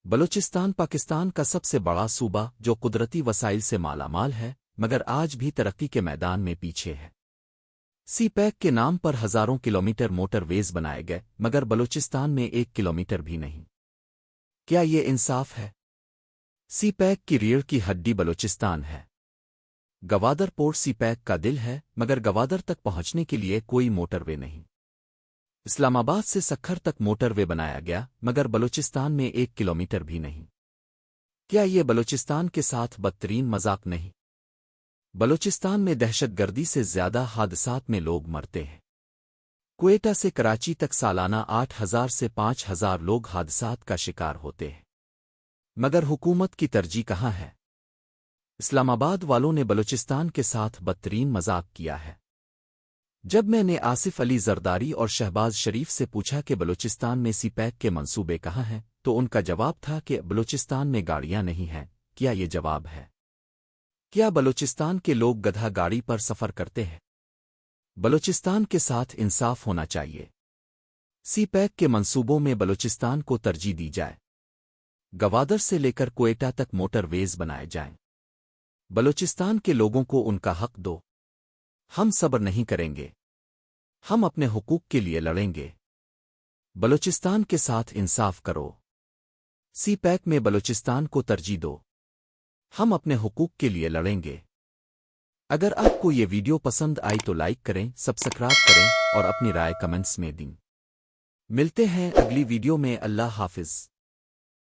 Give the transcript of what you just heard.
بلوچستان پاکستان کا سب سے بڑا صوبہ جو قدرتی وسائل سے مالا مال ہے مگر آج بھی ترقی کے میدان میں پیچھے ہے۔ سی پیک کے نام پر ہزاروں کلومیٹر موٹر ویز بنائے گئے مگر بلوچستان میں 1 کلومیٹر بھی نہیں۔ کیا یہ انصاف ہے؟ سی پیک کی ریڑھ کی ہڈی بلوچستان ہے۔ گوادر پورٹ سی پیک کا دل ہے مگر گوادر تک پہنچنے کے لیے کوئی موٹر وے نہیں۔ اسلام آباد سے سکھر تک موٹر وے بنایا گیا مگر بلوچستان میں 1 کلومیٹر بھی نہیں۔ کیا یہ بلوچستان کے ساتھ بدترین مذاق نہیں؟ بلوچستان میں دہشت گردی سے زیادہ حادثات میں لوگ مرتے ہیں۔ کوئٹہ سے کراچی تک سالانہ 8,000 سے 5,000 لوگ حادثات کا شکار ہوتے ہیں مگر حکومت کی ترجیح کہاں ہے؟ اسلام آباد والوں نے بلوچستان کے ساتھ بدترین مذاق کیا ہے۔ جب میں نے آصف علی زرداری اور شہباز شریف سے پوچھا کہ بلوچستان میں سی پیک کے منصوبے کہاں ہیں تو ان کا جواب تھا کہ بلوچستان میں گاڑیاں نہیں ہیں۔ کیا یہ جواب ہے؟ کیا بلوچستان کے لوگ گدھا گاڑی پر سفر کرتے ہیں؟ بلوچستان کے ساتھ انصاف ہونا چاہیے۔ سی پیک کے منصوبوں میں بلوچستان کو ترجیح دی جائے۔ گوادر سے لے کر کوئٹہ تک موٹر ویز بنائے جائیں۔ بلوچستان کے لوگوں کو ان کا حق دو۔ ہم صبر نہیں کریں گے۔ ہم اپنے حقوق کے لیے لڑیں گے۔ بلوچستان کے ساتھ انصاف کرو۔ سی پیک میں بلوچستان کو ترجیح دو۔ ہم اپنے حقوق کے لیے لڑیں گے۔ اگر آپ کو یہ ویڈیو پسند آئی تو لائک کریں، سبسکرائب کریں اور اپنی رائے کمنٹس میں دیں۔ ملتے ہیں اگلی ویڈیو میں۔ اللہ حافظ۔